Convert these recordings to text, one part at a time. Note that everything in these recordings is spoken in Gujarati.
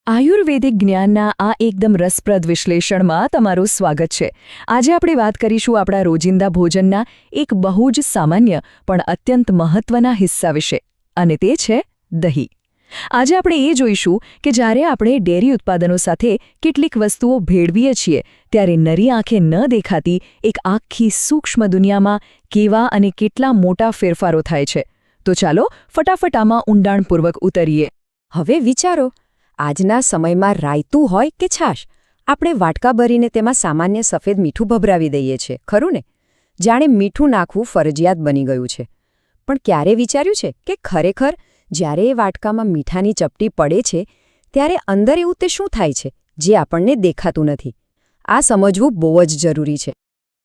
આયુર્વેદિક જ્ઞાનના આ એકદમ રસપ્રદ વિશ્લેષણમાં તમારું સ્વાગત છે। આજે આપણે વાત કરીશું આપણા રોજિંદા ભોજનના એક બહુ જ સામાન્ય પણ અત્યંત મહત્વના હિસ્સા વિશે, અને તે છે દહીં। આજે આપણે એ જોઈશું કે જ્યારે આપણે ડેરી ઉત્પાદનો સાથે કેટલીક વસ્તુઓ ભેળવીએ છીએ ત્યારે નરી આંખે ન દેખાતી એક આખી સૂક્ષ્મ દુનિયામાં કેવા અને કેટલા મોટા ફેરફારો થાય છે। તો ચાલો ફટાફટ આમાં ઊંડાણપૂર્વક ઉતરીએ। હવે વિચારો, આજના સમયમાં રાયતું હોય કે છાશ, આપણે વાટકા ભરીને તેમાં સામાન્ય સફેદ મીઠું ભભરાવી દઈએ છીએ, ખરું ને? જાણે મીઠું નાખવું ફરજિયાત બની ગયું છે। પણ ક્યારે વિચાર્યું છે કે ખરેખર જ્યારે એ વાટકામાં મીઠાની ચપટી પડે છે ત્યારે અંદર એવું તે શું થાય છે જે આપણને દેખાતું નથી? આ સમજવું બહુ જ જરૂરી છે।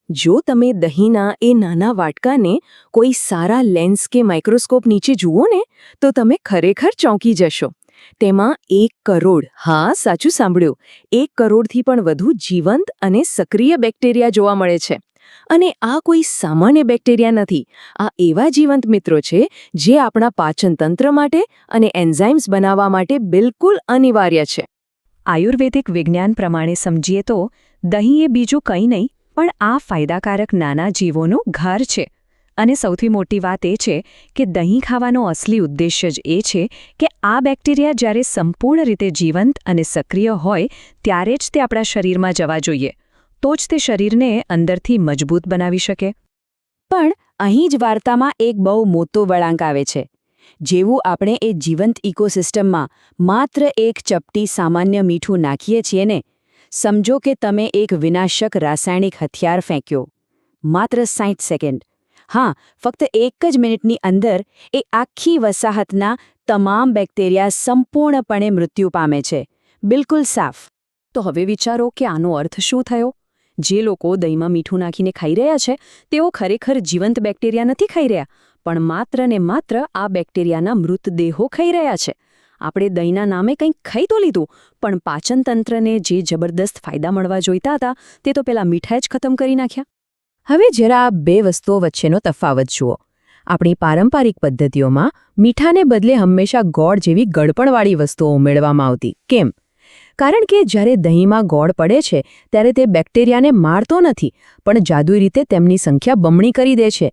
જો તમે દહીંના એ નાના વાટકાને કોઈ સારા લેન્સ કે માઇક્રોસ્કોપ નીચે જુઓ ને તો તમે ખરેખર ચોંકી જશો। તેમાં 1 કરોડ, હા સાચું સાંભળ્યું, 1 કરોડથી પણ વધુ જીવંત અને સક્રિય બેક્ટેરિયા જોવા મળે છે। અને આ કોઈ સામાન્ય બેક્ટેરિયા નથી, આ એવા જીવંત મિત્રો છે જે આપણા પાચન તંત્ર માટે અને એન્ઝાઇમ્સ બનાવવા માટે બિલકુલ અનિવાર્ય છે। આયુર્વેદિક વિજ્ઞાન પ્રમાણે સમજીએ તો દહીં એ બીજું કંઈ નહીં પણ આ ફાયદાકારક નાના જીવોનું ઘર છે। અને સૌથી મોટી વાત એ છે કે દહીં ખાવાનો અસલી ઉદ્દેશ્ય જ એ છે કે આ બેક્ટેરિયા જ્યારે સંપૂર્ણ રીતે જીવંત અને સક્રિય હોય ત્યારે જ તે આપણા શરીરમાં જવા જોઈએ, તો જ તે શરીરને અંદરથી મજબૂત બનાવી શકે। પણ અહીં જ વાર્તામાં એક બહુ મોટો વળાંક આવે છે। જેવું આપણે એ જીવંત ઇકોસિસ્ટમમાં માત્ર એક ચપટી સામાન્ય મીઠું નાખીએ છીએ ને, સમજો કે તમે એક વિનાશક રાસાયણિક હથિયાર ફેંક્યો, માત્ર 60 સેકન્ડ, હા, ફક્ત 1 જ મિનિટની અંદર એ આખી વસાહતના તમામ બેક્ટેરિયા સંપૂર્ણપણે મૃત્યુ પામે છે, બિલકુલ સાફ। તો હવે વિચારો કે આનો અર્થ શું થયો? જે લોકો દહીંમાં મીઠું નાખીને ખાઈ રહ્યા છે તેઓ ખરેખર જીવંત બેક્ટેરિયા નથી ખાઈ રહ્યા, પણ માત્ર ને માત્ર આ બેક્ટેરિયાના મૃતદેહો ખાઈ રહ્યા છે। આપણે દહીંના નામે કંઈક ખાઈ તો લીધું, પણ પાચન તંત્રને જે જબરદસ્ત ફાયદા મળવા જોઈતા હતા તે તો પેલા મીઠાઈ જ ખતમ કરી નાખ્યા। હવે જરા આ બે વસ્તુઓ વચ્ચેનો તફાવત જુઓ। આપણી પારંપરિક પદ્ધતિઓમાં મીઠાને બદલે હંમેશા ગોળ જેવી ગળપણવાળી વસ્તુઓ ઉમેરવામાં આવતી। કેમ? કારણ કે જ્યારે દહીંમાં ગોળ પડે છે ત્યારે તે બેક્ટેરિયાને મારતો નથી, પણ જાદુઈ રીતે તેમની સંખ્યા બમણી કરી દે છે।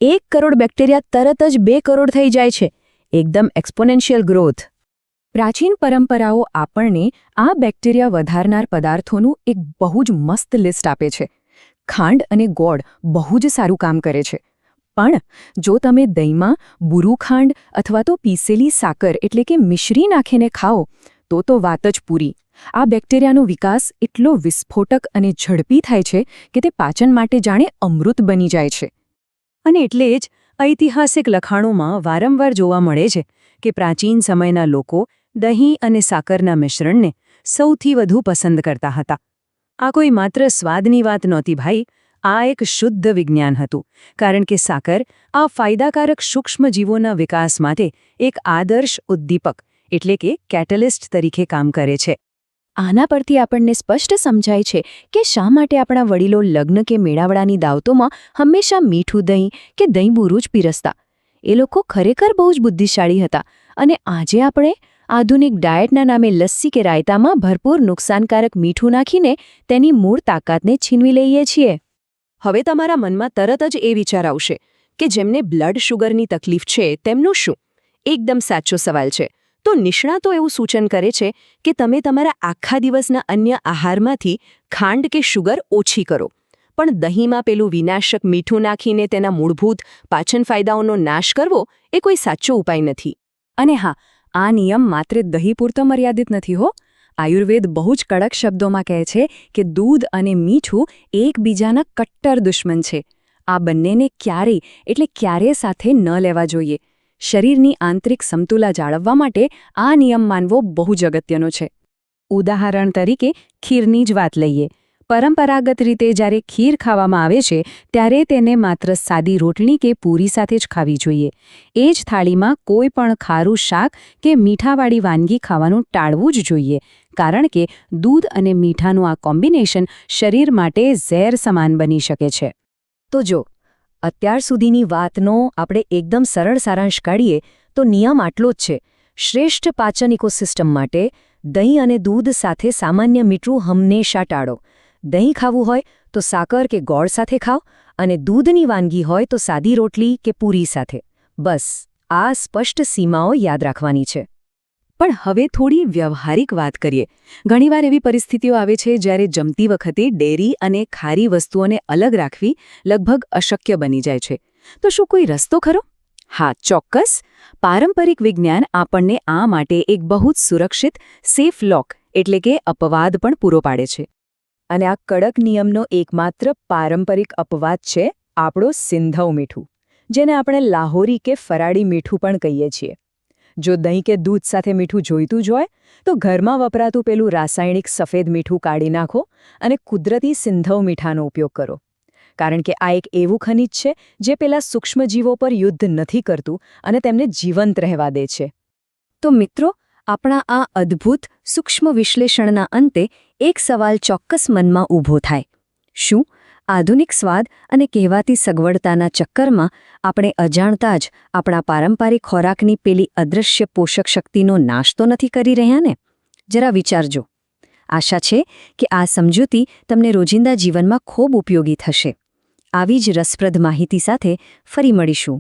1 કરોડ બેક્ટેરિયા તરત જ 2 કરોડ થઈ જાય છે, એકદમ એક્સપોનેન્શિયલ ગ્રોથ। પ્રાચીન પરંપરાઓ આપણને આ બેક્ટેરિયા વધારનાર પદાર્થોનું એક બહુ જ મસ્ત લિસ્ટ આપે છે। ખાંડ અને ગોળ બહુ જ સારું કામ કરે છે, પણ જો તમે દહીંમાં બુરું ખાંડ અથવા તો પીસેલી સાકર એટલે કે મિશ્રી નાખીને ખાઓ તો વાત જ પૂરી। આ બેક્ટેરિયાનો વિકાસ એટલો વિસ્ફોટક અને ઝડપી થાય છે કે તે પાચન માટે જાણે અમૃત બની જાય છે। અને એટલે જ ઐતિહાસિક લખાણોમાં વારંવાર જોવા મળે છે કે પ્રાચીન સમયના લોકો દહીં અને સાકરના મિશ્રણને સૌથી વધુ પસંદ કરતા હતા। આ કોઈ માત્ર સ્વાદની વાત નહોતી ભાઈ, આ એક શુદ્ધ વિજ્ઞાન હતું, કારણ કે સાકર આ ફાયદાકારક સૂક્ષ્મજીવોના વિકાસ માટે એક આદર્શ ઉદ્દીપક એટલે કે કેટલિસ્ટ તરીકે કામ કરે છે। આના પરથી આપણને સ્પષ્ટ સમજાય છે કે શા માટે આપણા વડીલો લગ્ન કે મેળાવડાની દાવતોમાં હંમેશા મીઠું દહીં કે દહીં બુરું જ પીરસતા। એ લોકો ખરેખર બહુ જ બુદ્ધિશાળી હતા, અને આજે આપણે આધુનિક ડાયટના નામે લસ્સી કે રાયતામાં ભરપૂર નુકસાનકારક મીઠું નાખીને તેની મૂળ તાકાતને છીનવી લઈએ છીએ। હવે તમારા મનમાં તરત જ એ વિચાર આવશે કે જેમને બ્લડ શુગરની તકલીફ છે તેમનું શું? એકદમ સાચો સવાલ છે। તો નિષ્ણાતો એવું સૂચન કરે છે કે તમે તમારા આખા દિવસના અન્ય આહારમાંથી ખાંડ કે શુગર ઓછી કરો, પણ દહીંમાં પેલું વિનાશક મીઠું નાખીને તેના મૂળભૂત પાચન ફાયદાઓનો નાશ કરવો એ કોઈ સાચો ઉપાય નથી। અને હા, આ નિયમ માત્ર દહીં પૂરતો મર્યાદિત નથી હો। આયુર્વેદ બહુ જ કડક શબ્દોમાં કહે છે કે દૂધ અને મીઠું એકબીજાના કટ્ટર દુશ્મન છે। આ બંનેને ક્યારેય સાથે ન લેવા જોઈએ। શરીરની આંતરિક સમતુલા જાળવવા માટે આ નિયમ માનવો બહુ જ અગત્યનો છે। ઉદાહરણ તરીકે ખીરની જ વાત લઈએ। પરંપરાગત રીતે જ્યારે ખીર ખાવામાં આવે છે ત્યારે તેને માત્ર સાદી રોટલી કે પૂરી સાથે જ ખાવી જોઈએ। એ જ થાળીમાં કોઈ પણ ખારું શાક કે મીઠાવાળી વાનગી ખાવાનું ટાળવું જ જોઈએ, કારણ કે દૂધ અને મીઠાનું આ કોમ્બિનેશન શરીર માટે ઝેર સમાન બની શકે છે। તો જો અત્યાર સુધીની વાતનો આપણે એકદમ સરળ સારાંશ કાઢીએ તો નિયમ આટલો જ છે: શ્રેષ્ઠ પાચન ઇકોસિસ્ટમ માટે દહીં અને દૂધ સાથે સામાન્ય મીઠું હંમેશા ટાળો. દહીં ખાવું હોય તો સાકર કે ગોળ સાથે ખાઓ અને દૂધની વાનગી હોય તો સાદી રોટલી કે પૂરી સાથે. બસ આ સ્પષ્ટ સીમાઓ યાદ રાખવાની છે. પણ હવે થોડી વ્યવહારિક વાત કરીએ. ઘણીવાર એવી પરિસ્થિતિઓ આવે છે જ્યારે જમતી વખતે ડેરી અને ખારી વસ્તુઓને અલગ રાખવી લગભગ અશક્ય બની જાય છે. તો શું કોઈ રસ્તો ખરો? હા, ચોક્કસ. પારંપરિક વિજ્ઞાન આપણને આ માટે એક બહુ જ સુરક્ષિત સેફ લોક એટલે કે અપવાદ પણ પૂરો પાડે છે. અને આ કડક નિયમનો એકમાત્ર પારંપરિક અપવાદ છે આપણો સિંધવ મીઠું, જેને આપણે લાહોરી કે ફરાળી મીઠું પણ કહીએ છીએ. જો દહીં કે દૂધ સાથે મીઠું જોઈતું જ હોય તો ઘરમાં વપરાતું પેલું રાસાયણિક સફેદ મીઠું કાઢી નાખો અને કુદરતી સિંધવ મીઠાનો ઉપયોગ કરો. કારણ કે આ એક એવું ખનિજ છે જે પેલા સૂક્ષ્મજીવો પર યુદ્ધ નથી કરતું અને તેમને જીવંત રહેવા દે છે. તો મિત્રો, આપણા આ અદ્ભુત સૂક્ષ્મ વિશ્લેષણના અંતે એક સવાલ ચોક્કસ મનમાં ઊભો થાય. શું આધુનિક સ્વાદ અને કહેવાતી સગવડતાના ચક્કરમાં આપણે અજાણતા જ આપણા પારંપરિક ખોરાકની પેલી અદૃશ્ય પોષક શક્તિનો નાશ તો નથી કરી રહ્યા ને? જરા વિચારજો. આશા છે કે આ સમજૂતી તમને રોજિંદા જીવનમાં ખૂબ ઉપયોગી થશે. આવી જ રસપ્રદ માહિતી સાથે ફરી મળીશું.